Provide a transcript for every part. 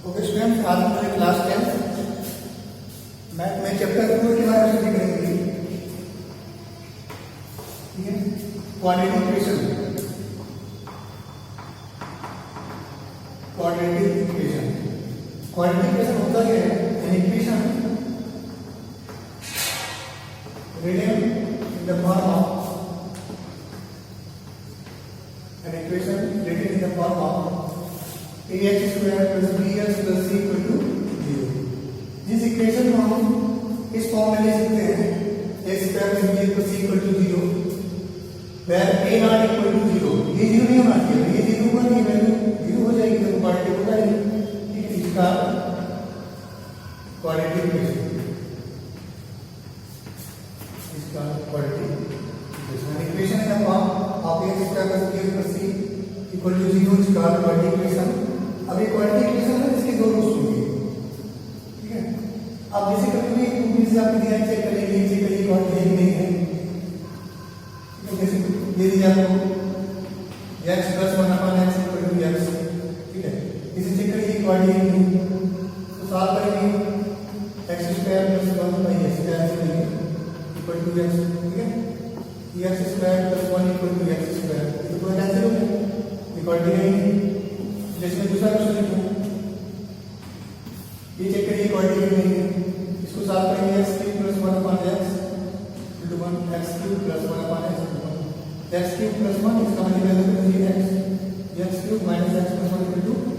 Okay students, आज हमारी class 10 math में चैप्टर 4 के बारे में सीख रहे हैं। ठीक है, क्वाड्रेटिक इक्वेशन। क्वाड्रेटिक इक्वेशन होता क्या है? An equation written in the form of ax square plus bx plus c equal to 0। जिस इक्वेशन को हम इस फॉर्म में ले सकते हैं x square plus bx plus c equal to 0 where a not equal to 0, ये 0 नहीं होना चाहिए, ये 0 होगा नहीं, वैल्यू 0 हो जाएगी तो क्वाड्रेटिक होगा ही। ठीक है, इसका क्वाड्रेटिक इक्वेशन, इसका क्वाड्रेटिक इक्वेशन है ना आप x square plus bx plus c equal to 0 इसका क्वाड्रेटिक इक्वेशन। अब ये क्वाड्रेटिक इक्वेशन है, इसके दो रूट्स होंगे। ठीक है, अब जैसे कभी भी से आपको दिया चेक करेंगे, चेक करिए क्वाड्रेटिक है कि नहीं है। ठीक है, जैसे दे दीजिए आपको x + 1/x = x। ठीक है, इसे चेक करिए क्वाड्रेटिक है कि नहीं, तो सॉल्व करेंगे x² + 1/x = x। ठीक है, x² + 1 = x², ये तो कैंसिल हो गया, क्वाड्रेटिक है। जैसे दूसरा क्वेश्चन लिखूं, ये चेक करिए क्वाड्रेटिक नहीं है, इसको सॉल्व करेंगे x³ + 1/x = 1, x³ + 1/x = 1, x³ + 1 इसका मतलब है x, x³ - x + 1 =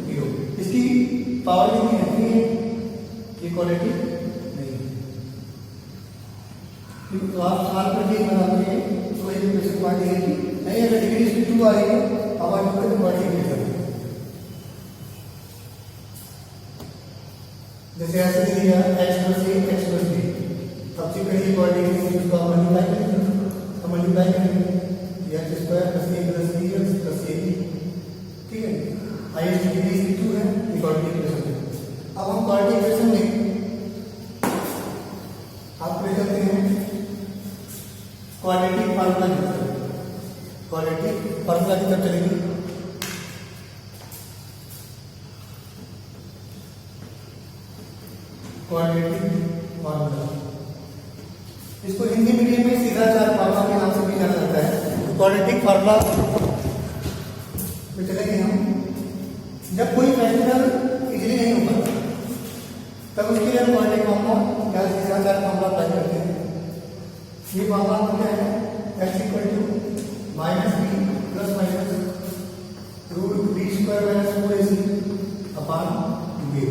0। इसकी पावर कितनी है? ये क्वाड्रेटिक नहीं है। तो आप सॉल्व करके बताइए तो ये क्वेश्चन क्वाड्रेटिक है कि नहीं। अगर डिग्री इसकी 2 आ रही है अब आप क्वाड्रेटिक नहीं करेंगे। जैसे ऐसे दे दिया x + a x + b, अब चेक करिए क्वाड्रेटिक इसको आप मल्टीप्लाई करेंगे, तो मल्टीप्लाई करेंगे x² + a + bx + c। ठीक है, हाईएस्ट डिग्री इसकी 2 है, ये क्वाड्रेटिक इक्वेशन है। अब हम क्वाड्रेटिक इक्वेशन में आप ले जाते हैं क्वाड्रेटिक फार्मूला की तरफ। क्वाड्रेटिक फार्मूला की तरफ चलेंगे। क्वाड्रेटिक फार्मूला, इसको हिंदी मीडियम में सीधा चार फार्मूला के नाम से भी जाना जाता है। क्वाड्रेटिक फार्मूला में चलेंगे हम। जब कोई फैक्टर इजीली नहीं होगा तब उसके लिए क्वाड्रेटिक फार्मूला या सीधा चार फार्मूला अप्लाई करते हैं। ये फार्मूला क्या है? x = -b + √b² - 4ac/2a।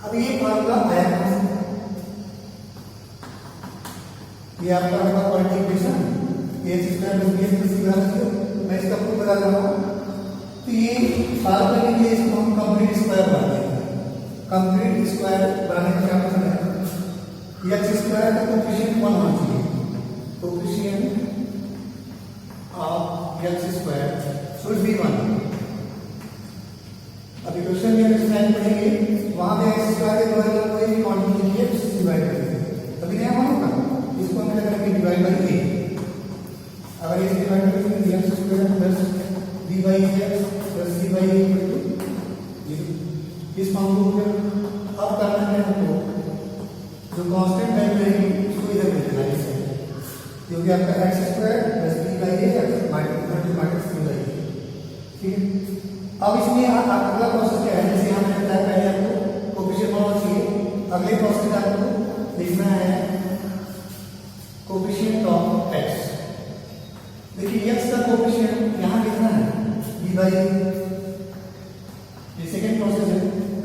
अब ये फार्मूला आया कहां से? ये आपका quadratic equation x² + bx + c = मैं इसका प्रूफ बता रहा हूं। तो ये सॉल्व करने के लिए इसको हम कंप्लीट स्क्वायर बनाते हैं। कंप्लीट स्क्वायर बनाने का क्या मतलब है? x² का कोएफिशिएंट 1 होना चाहिए। Coefficient of x² should be 1। अभी क्वेश्चन में हम स्टैंड पढ़ेंगे, वहां पे x² के द्वारा कोई भी क्वांटिटी के लिए डिवाइड करेंगे, तभी नया मान होगा। इसको हम क्या करेंगे? Divide by a। अगर इसे डिवाइड करेंगे तो x² + b/x + c/a = 0। इस फॉर्म को अब करना है हमको, जो कांस्टेंट वैल्यू रहेगी उसको इधर ले लेना है, क्योंकि आपका x² + b/a माइनस c/a। ठीक है, अब इसमें अगला प्रोसेस क्या है? जैसे हमने बताया पहले आपको कोएफिशिएंट होना चाहिए, अगले प्रोसेस आपको लिखना है कोएफिशिएंट ऑफ x। देखिए x का कोएफिशिएंट यहां लिखना है b/a। ये सेकंड प्रोसेस है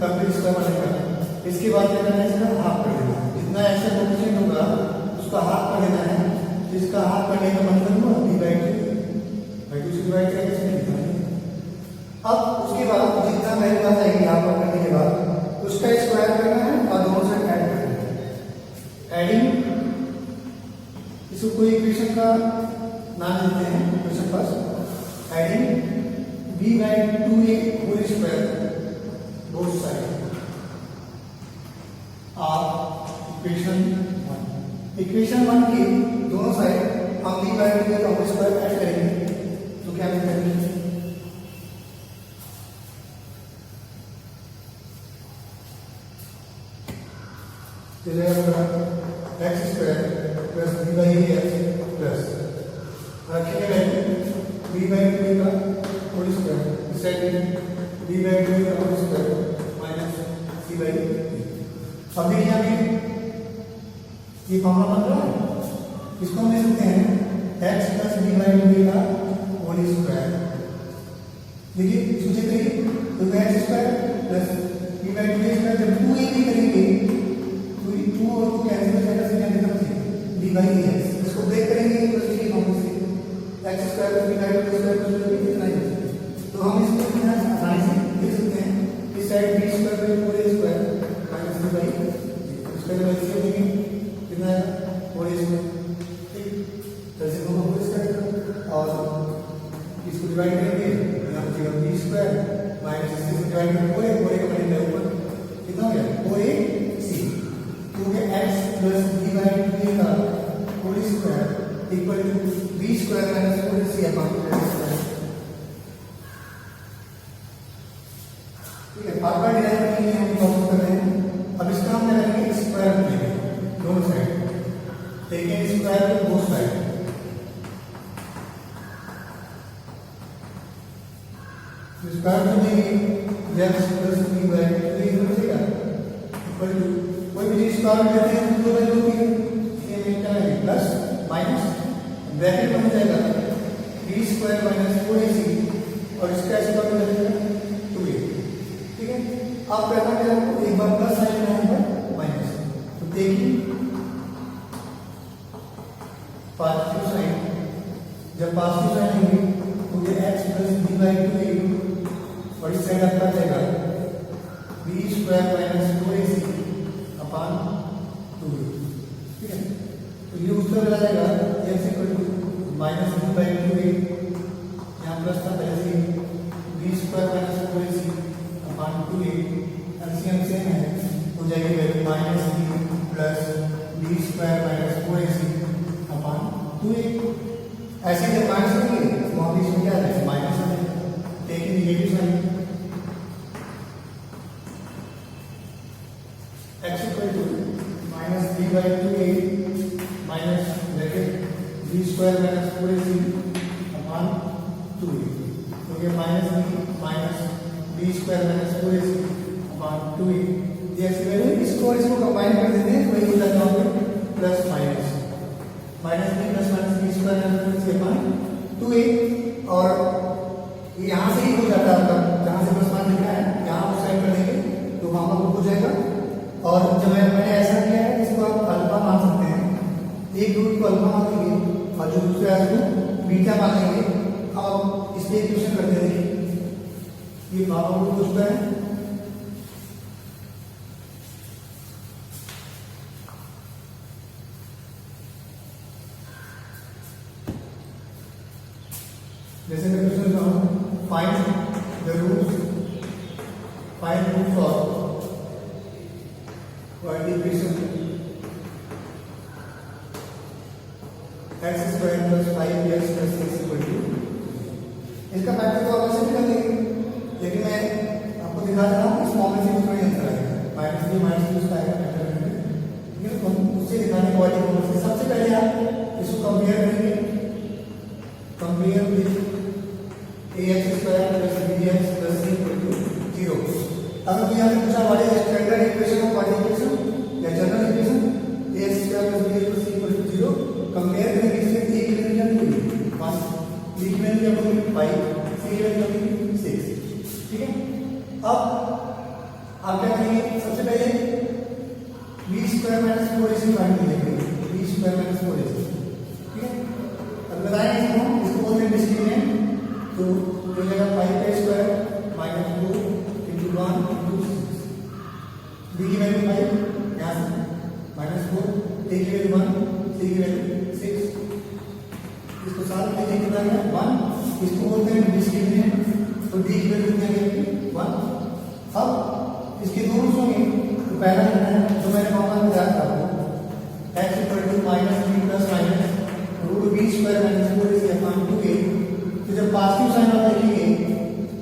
कंप्लीट स्क्वायर बनाने का। इसके बाद क्या करना है? इसका हाफ कर देना है। जितना x का कोएफिशिएंट होगा उसका हाफ कर देना है। इसका हाफ करने का मतलब हुआ b/2 से डिवाइड करके लिखना है। अब उसके बाद जितना वैल्यू आ जाएगी आपको करने के बाद उसका स्क्वायर करना है और दोनों से ऐड करना है। एडिंग, इसको कोई इक्वेशन का नाम देते हैं। Question first, adding b/2a whole square both side of equation 1 के दोनों साइड हम b/2a होल स्क्वायर ऐड करेंगे तो क्या मिलेगा? तो जाएगा x square plus B by x plus रखेंगे वैल्यू बी बाई टू का whole square second b by two का whole square minus c by. अब देखिए यहाँ पे ये फॉर्मूला बन रहा है, इसको हम लिख सकते हैं x plus B by two का होल स्क्वायर। देखिए इसको चेक करिए तो x square plus B by two square जब टू ए भी करेंगे तो ये टू और टू कैंसिल हो जाएगा, सिर्फ यहाँ पे बी बाई एक्स इसको ब्रेक करेंगे तो इसलिए हम इसे x square plus B by two square plus कितना है तो हम इसको आसानी से लिख सकते हैं इस side b square by four square minus B by इसका जब ऐसे देंगे कितना आएगा फोर स्क्वायर। ठीक जैसे हम फोर स्क्वायर और इसको डिवाइड करेंगे यहाँ पे बी स्क्वायर माइनस सी से डिवाइड करेंगे फोर ए का मल्टीप्लाई ऊपर कितना हो गया फोर ए सी तो ये x plus B by two का whole square equal to b square minus four c upon ठीक है। फार्मूला डिराइव करने के लिए हम फॉलो कर रहे हैं। अब इसका हम लगाएंगे स्क्वायर रूट लेंगे दोनों side taking square root both side square root लेंगे x plus B by two बचेगा इक्वल टू कोई भी चीज स्क्वायर रूट लेते हैं तो वैल्यू होती है ये में क्या है प्लस माइनस ब्रैकेट बन जाएगा B square minus four A सी और इसका स्क्वायर रूट लगेगा टू ए। ठीक है अब करना क्या है एक बार प्लस साइन है एक बार माइनस तो देखिए पॉजिटिव साइन जब पॉजिटिव साइन होगी तो ये x plus B by two A और इस साइड आपका जाएगा B square minus four A C upon two A. ठीक है तो ये उत्तर मिला जाएगा x equal to minus B by two A यहाँ प्लस था पहले से B square minus four A C upon two A LCM same है हो जाएगी value minus B plus B square minus four A C upon two ए। ऐसे जब minus होंगे तो वहाँ भी इसमें क्या है माइनस है taking negative sign x equal to minus B by two A minus bracket B square minus four A C upon two A तो ये minus B square minus four A C upon two A ये ऐसे value इसको इसको combine कर देते हैं वही हो जाता है plus minus minus B plus minus B square minus four A C upon two A और यहाँ से ही हो जाता है आपका जहाँ से प्लस मान लिखा है यहाँ उस साइड कर देंगे तो वहाँ पर हो जाएगा। और जब मैंने ऐसा किया है इसको आप अल्फा मान सकते हैं एक रूट को अल्फा मान लेंगे और जो दूसरा है उसको बीटा मान लेंगे। अब इसलिए इक्वेशन करते हैं ये पावर रूट पूछता है जैसे मैं क्वेश्चन लिखा find the roots of equation x square plus 5x plus 6 equal to इसका फैक्टर तो आप ऐसे भी कर लेंगे लेकिन मैं आपको दिखा रहा हूँ इस फॉर्म में से थोड़ी आंसर आएगा माइनस बी माइनस बी उसका आएगा फैक्टर में ठीक है उससे दिखाने को वाली फॉर्म से सबसे पहले आप इसको कंपेयर करेंगे compare with ax square plus bx plus c equal to 0। अगर कोई आपने पूछा what is standard equation of what equation या general equation ax square plus bx plus c equal to 0 compare करेंगे इससे a की वैल्यू क्या होगी 5 b की वैल्यू क्या होगी 5 c की वैल्यू क्या होगी 6। ठीक है अब आप क्या करेंगे सबसे पहले b square minus 4ac find कीजिए b स्क्वायर माइनस 4ac। ठीक है अब बताएंगे इसको बोलते हैं डिस्क्रिमिनेंट तो हो जाएगा 5 square minus 2 into 1 into 6 b की वैल्यू 5 यहाँ से माइनस 4 ए की वैल्यू 1 सी की वैल्यू 6 इसको साथ में कितना है 1 इसको बोलते हैं डिस्क्रिमिनेंट तो डी की वैल्यू क्या है 1। अब इसके दो रूट्स होंगे तो पहला है जो मैंने फॉर्मूला में दिया था आपको x equal to minus B plus minus root b square minus 4ac upon 2a तो जब पॉजिटिव साइन आप देखेंगे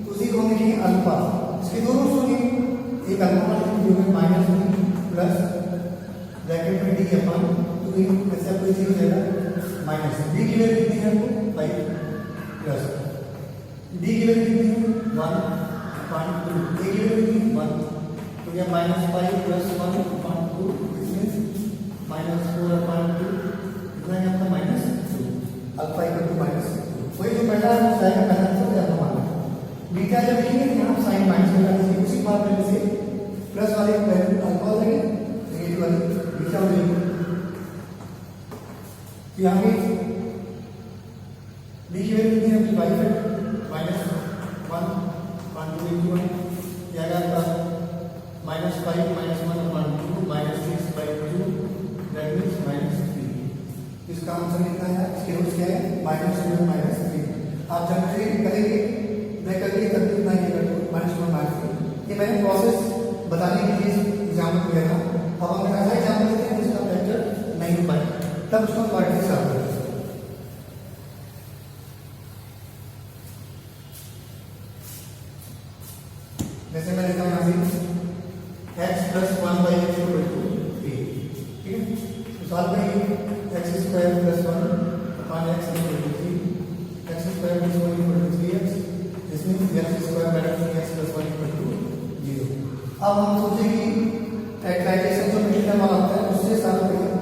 तो उसी को हम लिखेंगे अल्फा इसके दो रूट्स होंगे एक अल्फा जो है माइनस बी प्लस ब्रैकेट में डी अपन तो ऐसे आपको इजी हो जाएगा माइनस डी की वैल्यू कितनी है आपको 5 प्लस डी की वैल्यू कितनी है 1/2 ए की वैल्यू कितनी 1 तो ये -5 प्लस 1/2 इसमें -4/2 कितना है आपका -2 अल्फा इक्वल टू -2 वही जो पहला साइन पहला तो क्या माना बीटा जब लिखेंगे यहाँ साइन माइनस में डालेंगे उसी फॉर्मूले से प्लस वाले वैल्यू अल्फा हो जाएगी नेगेटिव वाली बीटा हो जाएगी तो यहाँ पे डी की वैल्यू कितनी है अपनी 5 है -1/2 क्या आ गया आपका -5 -1/2 -6/2 दैट मींस -3 इसका आंसर कितना है इसके रूट्स क्या है -2 -3 आप जब ट्रीट करेंगे मैं करके तब कितना ये कर -1 -3 ये मैंने प्रोसेस बताने के लिए एग्जाम्पल दिया था अब हम ऐसा एग्जाम्पल देते हैं जिसका फैक्टर नहीं हो पाए तब उसको क्वाड्रेटिक सॉल्व करें जैसे मैं लिखता हूँ यहाँ से x + 1/x = 3 ठीक है तो सॉल्व करेंगे x² + 1/x = 3 x² + 1 = 3x this means x² - 3x + 1 = 0 अब हम सोचेंगे फैक्टराइजेशन जो मिडिल टर्म वाला होता है उससे सॉल्व करें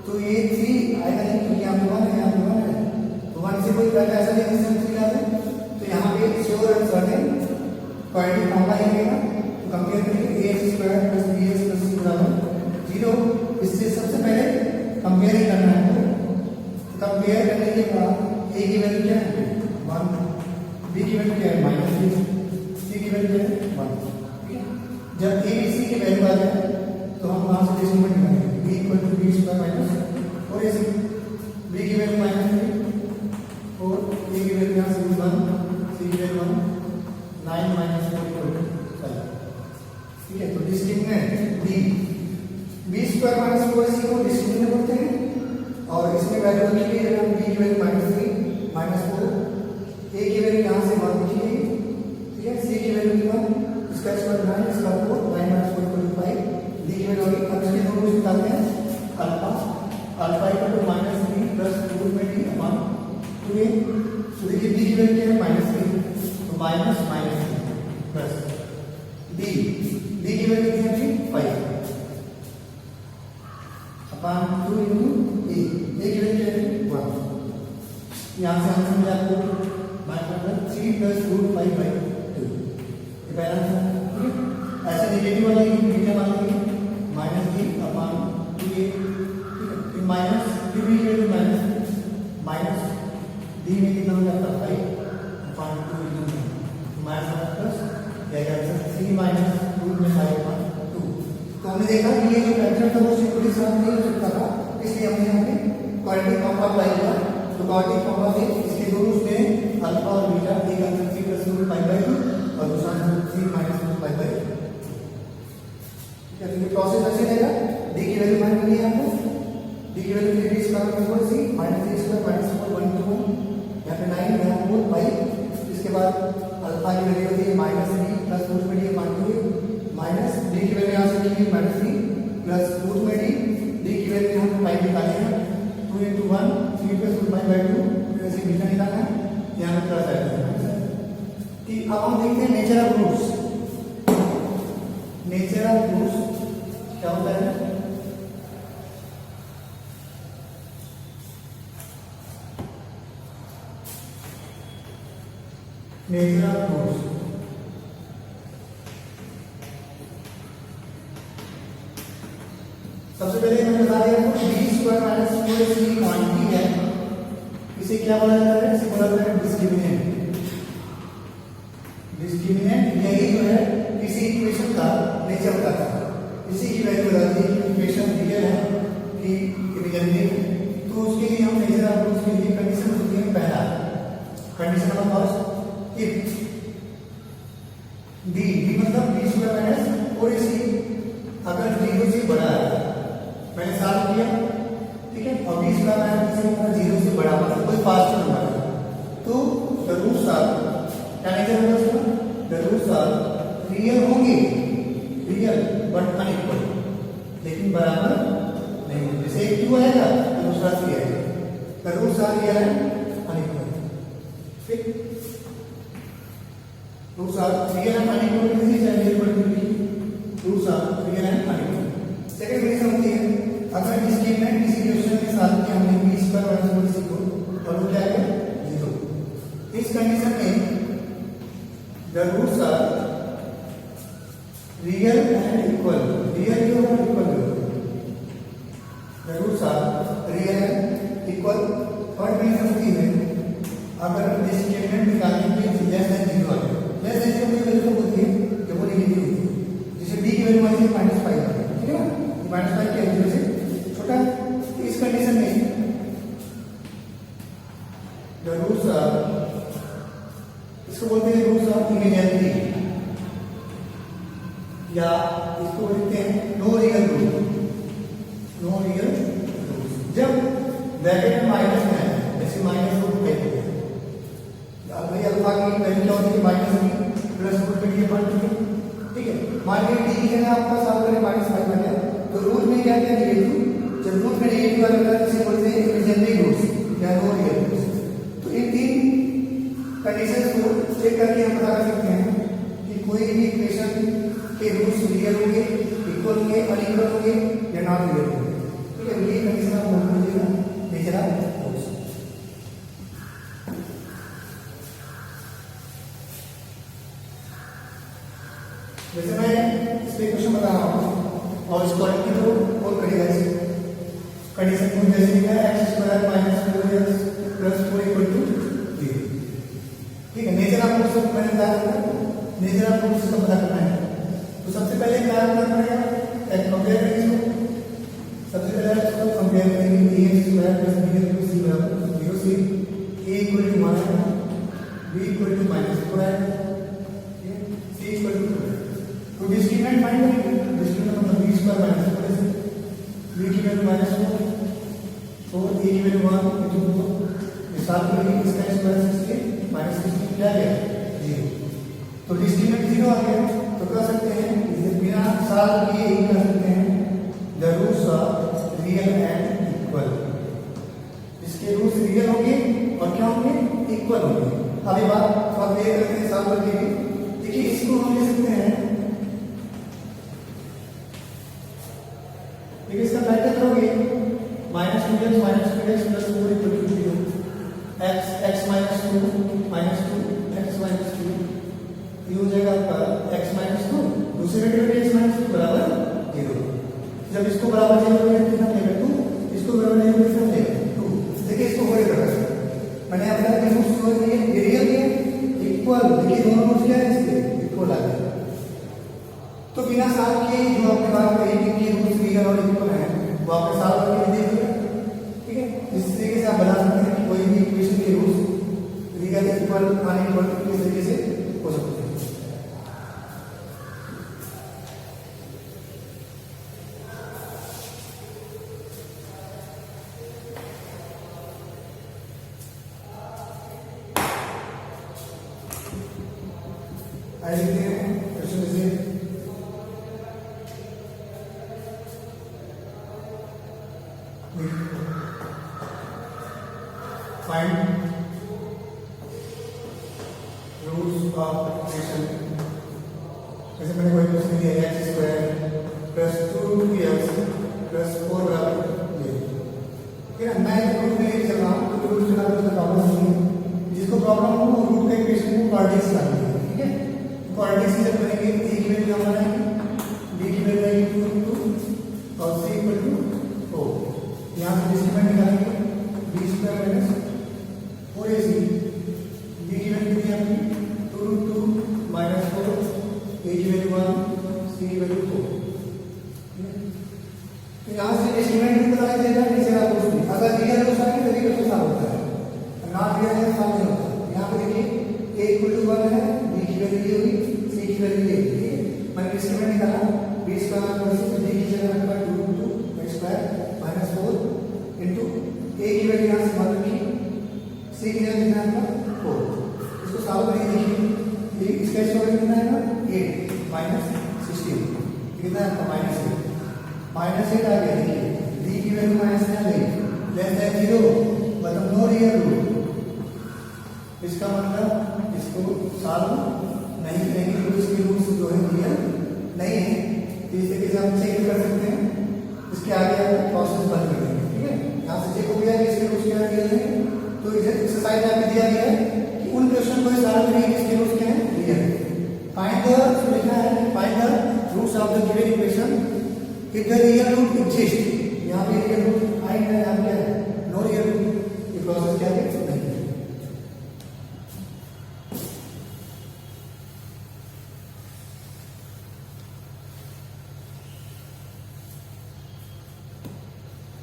तो ये 3 आएगा नहीं क्योंकि यहाँ पे 1 है यहाँ पे 1 है तो 1 से कोई वैल्यू ऐसा नहीं है 3 आ जाए तो यहाँ पे sure and certain quadratic formula ही रहेगा तो कंपेयर करेंगे ax² + bx + c = 0 इससे सबसे पहले कंपेयर ही करना है तो कंपेयर करने के बाद a की वैल्यू क्या है 1 b की वैल्यू क्या है -3 c की वैल्यू क्या है 1 जब a b c की वैल्यू आ जाए तो हम वहां से डिस्ट्रीब्यूट करेंगे b = b² - और ac b की वैल्यू -3 और a की वैल्यू यहाँ से 1 c की वैल्यू 1 9 - 4 = 12 ठीक है तो डिस्क्रिमिनेंट b b² - 4ac को डिस्क्रिमिनेंट बोलते हैं और इसमें वैल्यू लिखी है हम b की वैल्यू -3 -4 a की वैल्यू यहाँ से 1 लिखी है ठीक है c की वैल्यू 1 इसका स्क्वायर 9 इसका 4 9 - 4 = 5 d की वैल्यू होगी अब इसके दोनों निकालते हैं अल्फा = -3 + रूट में d अपॉन 2a तो देखिए d की वैल्यू क्या है -3 तो माइनस प्लस d की वैल्यू कितनी है 5 अपॉन 2 * a की वैल्यू है 1 यहाँ से आंसर मिला आपको -3 + √5/2 ये पहला आंसर ठीक है ऐसे नेगेटिव वाला बीटा मान लीजिए -3 अपॉन 2a ठीक है फिर माइनस d की वैल्यू माइनस d में कितना हो जाता है 5 अपॉन 2 माइनस प्लस क्या आंसर 3 - √5/2 तो हमने देखा कि ये जो फैक्टर था वो सिंपली सॉल्व नहीं हो सकता था इसलिए हमने यहाँ पे क्वाड्रेटिक फॉर्मूला अप्लाई किया तो क्वाड्रेटिक फॉर्मूला से इसके दोनों में अल्फा और बीटा एक आंसर 3 + √5/2 और दूसरा आंसर 3 - √5/2 ठीक है तो ये प्रोसेस ऐसे रहेगा d की वैल्यू मान ली आपको d की वैल्यू 3 * 4c -3² - 4 1 2 यहाँ पे 9 यहाँ 4 5 इसके बाद अल्फा की वैल्यू होती है -3 + रूट में d मान लीजिए माइनस d की वैल्यू यहाँ से लिखी -3 प्लस रूट में d की वैल्यू यहाँ पे 5 निकाले हैं 2 * 1 3 + √5/2 फिर ऐसे बीटा निकालना है यहाँ पे प्लस आएगा कि अब हम देखते हैं नेचर ऑफ रूट्स क्या होता है नेचर ऑफ रूट्स सबसे पहले मैंने बता दिया आपको b² - 4ac क्वांटिटी है इसे क्या बोला जाता है इसे बोला जाता है डिस्क्रिमिनेंट यही जो है किसी इक्वेशन का नेचर बताता है इसी की वैल्यू बताती है कि इक्वेशन रियल है कि इमेजिनरी है तो उसके लिए हम नेचर ऑफ रूट्स के लिए कंडीशन होती है पहला condition number first if d मतलब b² - 4ac अगर 0 से बड़ा है मैंने सॉल्व किया ठीक है और 20 का मैं 0 से बड़ा मतलब कोई पास्ट नंबर है तो द रूट्स आर क्या नेचर होगा इसका द रूट्स आर रियल होंगे रियल बट अनइक्वल लेकिन बराबर नहीं, जैसे एक क्यू आएगा तो दूसरा सी आएगा, तो roots are real and unequal. ठीक, roots are real and unequal किसी चाहे equal to B, roots are real and unequal. Second condition होती है अगर डिस्क्रिमिनेंट किसी क्वेश्चन के साथ में हमने b स्क्वायर माइनस 4ac को और वो क्या है 0, इस कंडीशन में the roots are real and equal, real भी होगा इक्वल भी होगा, the roots are real and equal. Third condition होती है अगर डिस्क्रिमिनेंट निकालने के लेस देन 0 है, लेस देन 0 की वैल्यू होती है कि वो नेगेटिव होती है, जैसे d की वैल्यू मान लीजिए -5 है, ठीक है ना, -5 के वैल्यू से छोटा। इस कंडीशन में द रूट्स आर, इसको बोलते हैं रूट्स ऑफ इमेजिनरी या इसको बोलते हैं no real root, no real root. जब ब्रैकेट में माइनस है जैसे -√5 है, भाई अल्फा की वैल्यू क्या होती है -b प्लस रूट के लिए बनती है, ठीक है। मान लीजिए d की जगह आपका सॉल्व करें -5 बन गया तो रूट में क्या क्या नेगेटिव, जब रूट में नेगेटिव आएगा तो इसे बोलते हैं इमेजिनरी रूट्स या नो रियल रूट्स। तो इन तीन कंडीशंस को चेक करके हम बता सकते हैं कि कोई भी इक्वेशन के रूट्स रियल होंगे, इक्वल होंगे, अनइक्वल होंगे या नॉन रियल होंगे, ठीक है। ये कंडीशन आप नोट कीजिएगा नेचुरल रूट्स। जैसे मैं इस पे क्वेश्चन बता रहा हूँ और इस क्वांटिटी को और करेगा इसे कंडीशन को जैसे लिखा है x² -4x + 4 = 0, ठीक है। नेचर ऑफ रूट्स को मैंने बताया था, नेचर ऑफ रूट्स को पता करना है तो सबसे पहले क्या करना पड़ेगा, एक कंपेयर करेंगे इसको, सबसे पहले इसको कंपेयर करेंगे ax² + bx + c = 0 से a = 1 b = -4 c = 2। तो डिस्क्रिमिनेंट फाइंड करेंगे, डिस्क्रिमिनेंट मतलब b² - 4 से b की वैल्यू -4 तो a की वैल्यू 1 × 2, मिसाल के लिए इसका स्क्वायर 16 -16 क्या है 0, तो डिस्क्रिमिनेंट 0 आ गया। तो कह सकते हैं इसे बिना सॉल्व किए ही कह सकते हैं the roots are real and equal, इसके रूट्स रियल होंगे और क्या होंगे इक्वल होंगे। अब ये बात थोड़ा देर करते हैं सॉल्व करके भी, देखिए इसको हम ले सकते हैं, देखिए इसका ब्रैकेट करोगे -2x - 2x + 4 = 0, x - 2 -2 x - 2 ये हो जाएगा आपका x - 2, दूसरे डेरिवेटिव x - 2 बराबर 0। जब इसको बराबर 0 करेंगे कितना मिलेगा 2, इसको बराबर 0 कितना मिलेगा 2। देखिए इसको होल्ड कर रहा है, मैंने आपको बताया कि रूट्स जो है ये रियल है इक्वल, देखिए दोनों रूट्स क्या है इसके इक्वल आ गए। तो बिना सॉल्व किए जो आपने बात कही कि रूट्स रियल और इक्वल है वो आपने सॉल्व करके दे दिया, ठीक है। इस तरीके से आप बता सकते हैं कि कोई भी इक्वेशन के रूट्स रियल इक्वल अनइक्वल किस तरीके से हो सकते हैं। आइए देखते हैं क्वेश्चन से फाइंड रूट्स ऑफ इक्वेशन। जैसे मैंने कोई क्वेश्चन दिया है x² + 2x + 4 बराबर ये, ठीक है। मैं रूट में लेके चल रहा हूँ तो रूट चला तो प्रॉब्लम नहीं है, जिसको प्रॉब्लम हो वो रूट का इक्वेशन को क्वाड्रेटिक करना है, ठीक है। क्वाड्रेटिक से जब करेंगे a की वैल्यू हम बनाएंगे, b की वैल्यू आएगी 2 और c = 4, यहाँ से डिस्क्रिमिनेंट निकालेंगे b² - 4ac, b की वैल्यू कितनी आएगी 2 × 2 - 4, a की वैल्यू 1, c की वैल्यू 4, तो यहाँ से डिस्क्रिमिनेंट भी पता चलेगा नीचे का रूट्स भी, अगर रियल रूट्स आएंगे तो रियल रूट्स होता है, नॉट रियल है सामने होता है। यहाँ पे देखिए a = 1 है, b की वैल्यू ये हुई, c की वैल्यू ये, ठीक है। मैंने डिस्क्रिमिनेंट निकाला b² - 4 b की जगह रखा 2 × x² - 4 इनटू a की वैल्यू यहाँ से मान रखी, c की जगह कितना है 4, इसको सॉल्व करिए, देखिए इसका स्क्वायर कितना है 8 - 16 कितना है -8 आ गया। देखिए d b की वैल्यू माइनस में आ गई, लेस देन 0 मतलब नो रियल रूट। इसका मतलब इसको सॉल्व नहीं करेंगे तो इसके रूट्स जो है रियल नहीं है। तो इस तरीके से हम चेक कर सकते हैं, इसके आगे आप प्रोसेस बंद कर देंगे। ठीक है, यहाँ से चेक हो गया कि इसके रूट्स क्या रियल है। तो इसे एक्सरसाइज आपको दिया गया है कि उन क्वेश्चन को सॉल्व करेंगे जिसके रूट्स क्या है रियल। फाइंड द, लिखा है find the roots of the given equation if the real root exist. यहाँ पे रियल रूट आएगा, यहाँ क्या है नो रियल रूट। ये प्रोसेस क्या है नहीं।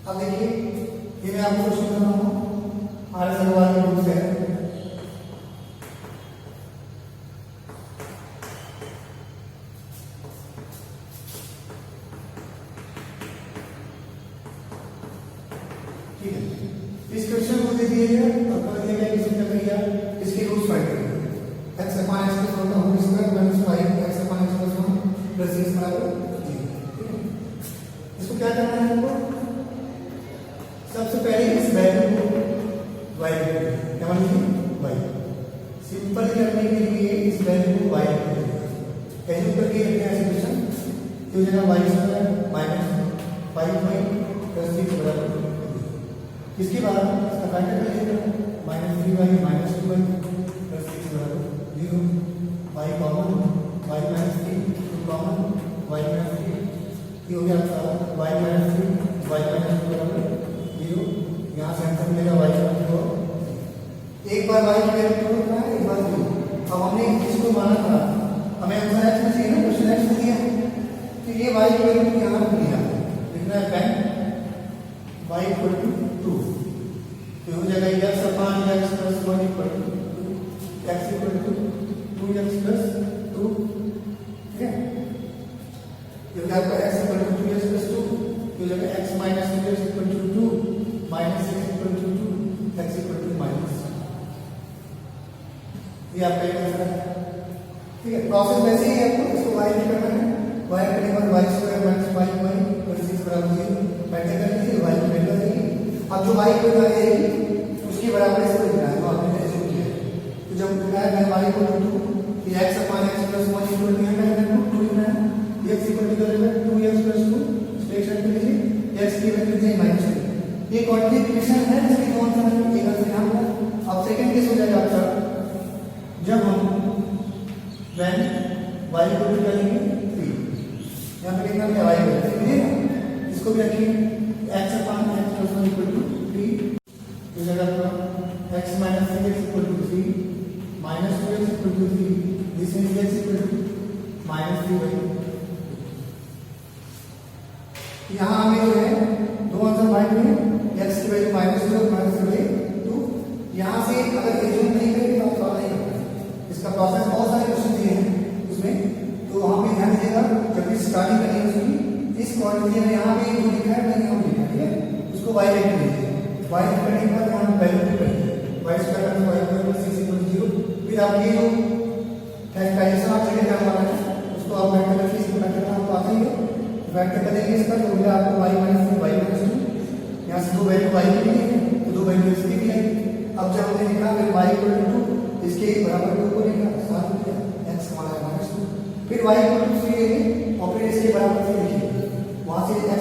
अब देखिए ये मैं आपको क्वेश्चन कर रहा हूँ आर सवाल के रूप से। ठीक है, इस क्वेश्चन को दे दिए गए और कर दिया गया किसी ने भैया इसके रूट्स फाइंड करिए। x upon x plus 1 whole square minus 5 x upon x plus 1 plus 6 बराबर 0। इसको क्या करना है हमको? सबसे पहले इस वैल्यू को y क्या मानिए y सिंपल करने के लिए इस वैल्यू को y एज्यूम करके रखते हैं एक्सप्रेशन। तो जगह y square minus 5y plus 6 बराबर। इसके बाद इसका फैक्टर कर लीजिए minus 3y minus 2y plus 6 बराबर 0। y common y minus 3 common y minus 3 ये हो गया आपका y माइनस 3 y माइनस 2 बराबर 0। यहाँ से आंसर मिलेगा y का 0। एक बार y की वैल्यू टू रखना है, एक बार 0। अब हमने इसको माना था, हमें आंसर x में चाहिए ना, क्वेश्चन x में दिया तो ये y की वैल्यू यहाँ पर दिया लिखना है पेन y इक्वल टू 2। तो हो जाएगा x upon x plus 1 equal to x equal to 2x plus 2। ठीक है, ये हो गया आपका x equal to 2x plus 2। तो हो जाएगा x minus 2x equal to 2 minus 6 equal to 2 x equal to minus. ये आपका आंसर है। ठीक है, प्रोसेस वैसे ही आपको इसको y में करना है। y करने के बाद y square minus 5y plus 6 बराबर 0 पैटर्न कर लीजिए, y की वैल्यू आ जाएगी। अब जो y की वैल्यू आ जाएगी उसके बराबर इसको लिखना है, तो आपने एज्यूम किया है। तो जब लिखा है y इक्वल टू 2 तो x upon x plus 1 equal to 2 लिखना है। x इक्वल टू क्या होगा 2x प्लस 2 स्टेशन पे लीजिए, x की वैल्यू दी माइनस 2। ये क्वांटिफिकेशन है इसकी कौन सा वैल्यू एक अलग नाम है। अब सेकंड केस हो जाएगा आपका जब हम when y इक्वल टू करेंगे 3। यहाँ पे कितना है y इक्वल टू 3 है, इसको भी रखिए x upon x plus 1 equal to 3। तो जगह पर x minus 3x equal to 3 minus 2x equal to 3 this means x equal to minus 3y। यहाँ हमें जो है दो आंसर फाइंड हुए, x की वैल्यू माइनस 2 और माइनस 2। यहाँ से अगर एज्यूम नहीं करेंगे तो आप सॉल्व नहीं कर पाएंगे। इसका प्रोसेस बहुत सारे क्वेश्चन दिए हैं उसमें, तो वहाँ पे ध्यान दीजिएगा जब भी स्टार्टिंग करनी है उसकी इस क्वांटिटी में यहाँ पे जो लिखा है मैंने यहाँ लिखा है। ठीक है, उसको y लिख लीजिए, y लिखने के बाद यहाँ वैल्यू पुट करिए y square minus y square plus 6 equal to 0। फिर आप ये जो फैक्टराइजेशन आप जगह क्या माना है उसको आप फैक्टर करके इसको फैक्टर करना आपको आता ही है। फैक्टर करेंगे इसका तो होगा आपको y माइनस 3 y माइनस 2। यहाँ से दो वैल्यू y की मिली है तो दो वैल्यू इसकी भी आएगी। अब जब हमने लिखा फिर y इक्वल टू 2 इसके बराबर 2 को लिखा साथ में x हमारा माइनस 2। फिर y इक्वल टू 3 लेंगे और फिर इसके बराबर 3 लिखेंगे, वहां से x